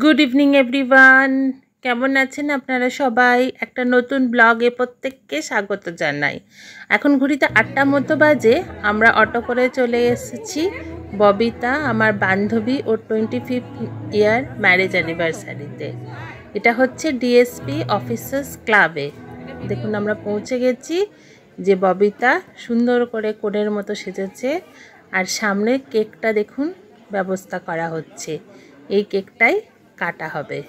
Good evening everyone, কেমন আছেন আপনারা সবাই? একটা নতুন ব্লগে প্রত্যেককে স্বাগত জানাই। এখন ঘড়িতে 8টার মতো বাজে। আমরা অটো করে চলে এসেছি ববিতা আমার বান্ধবী ওর 25th ইয়ার ম্যারেজ অ্যানিভার্সারিতে। এটা হচ্ছে ডিএসপি অফিসার্স ক্লাবে। দেখুন আমরা পৌঁছে গেছি। যে ববিতা সুন্দর করে কোণের মতো সেজেছে, আর সামনে কেকটা দেখুন ব্যবস্থা করা হচ্ছে। এই কেকটাই কাটা হবে।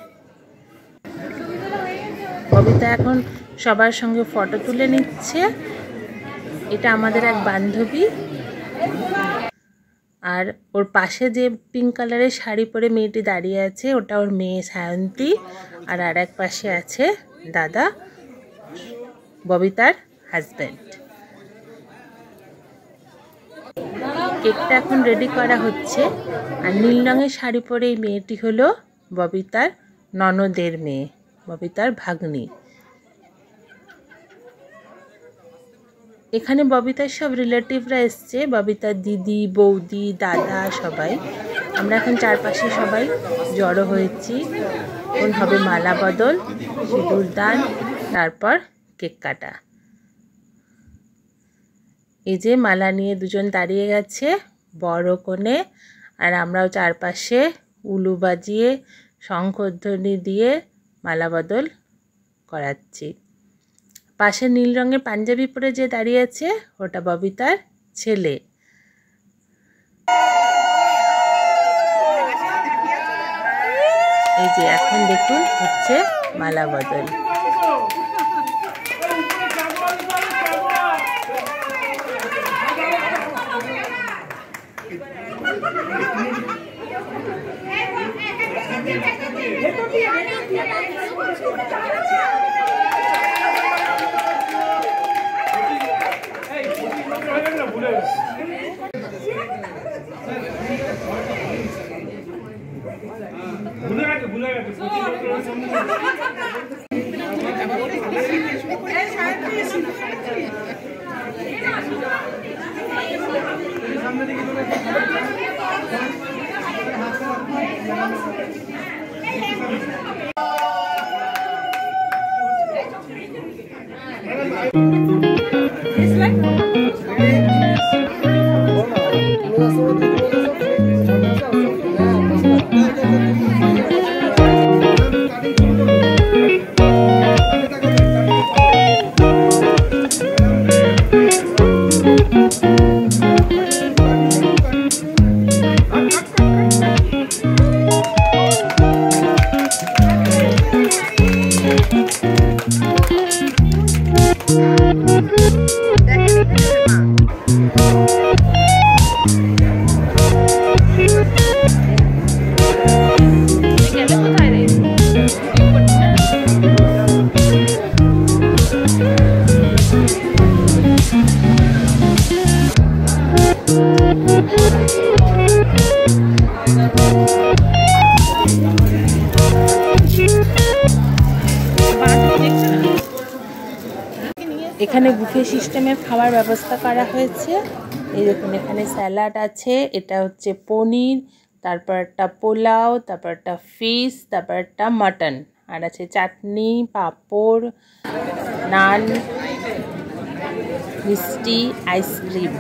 ববিতা এখন সবার সঙ্গে ফটো তুলে নিচ্ছে। এটা আমাদের এক বান্ধবী, আর ওর পাশে যে পিঙ্ক কালারের শাড়ি পরে মেয়েটি দাঁড়িয়ে আছে ওটা ওর মেয়ে সায়ন্তী, আর এক পাশে আছে দাদা, ববিতার হাজব্যান্ড। কেকটা এখন রেডি করা হচ্ছে। আর নীল রঙের শাড়ি পরে এই মেয়েটি হলো ববিতার ননদের মেয়ে, ববিতার ভাগ্নি। এখানে ববিতার সব রিলেটিভরা এসছে, ববিতার দিদি, বৌদি, দাদা সবাই। আমরা এখন চারপাশে সবাই জড়ো হয়েছি। এখন হবে মালা বদল, সিঁদুর দান, তারপর কেক কাটা। এই যে মালা নিয়ে দুজন দাঁড়িয়ে গেছে, বড় কোণে, আর আমরাও চারপাশে উলু বাজিয়ে শঙ্খধ্বনি দিয়ে মালা বদল করাচ্ছি। পাশে নীল রঙের পাঞ্জাবি পরে যে দাঁড়িয়ে আছে ওটা ববিতার ছেলে। এই যে এখন দেখুন হচ্ছে মালা বদল। এখানে বুফে সিস্টেমের খাবার ব্যবস্থা করা হয়েছে। এই দেখুন এখানে স্যালাড আছে, এটা হচ্ছে পনির, তারপর একটা পোলাও, তারপর একটা ফিশ, তারপর একটা মাটন, আর আছে চাটনি, পাঁপড়, নান, মিষ্টি, আইসক্রিম,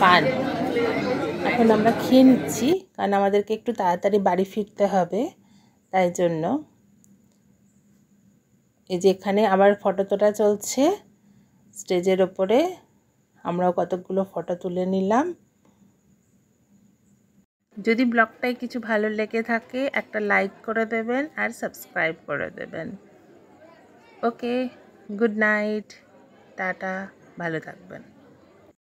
পান। এখন আমরা খেয়ে নিচ্ছি, কারণ আমাদেরকে একটু তাড়াতাড়ি বাড়ি ফিরতে হবে, তাই জন্য। এই যে এখানে আবার ফটো তোলা চলছে স্টেজের ওপরে। আমরাও কতগুলো ফটো তুলে নিলাম। যদি ব্লগটায় কিছু ভালো লেগে থাকে একটা লাইক করে দেবেন আর সাবস্ক্রাইব করে দেবেন। ওকে, গুড নাইট, টাটা, ভালো থাকবেন।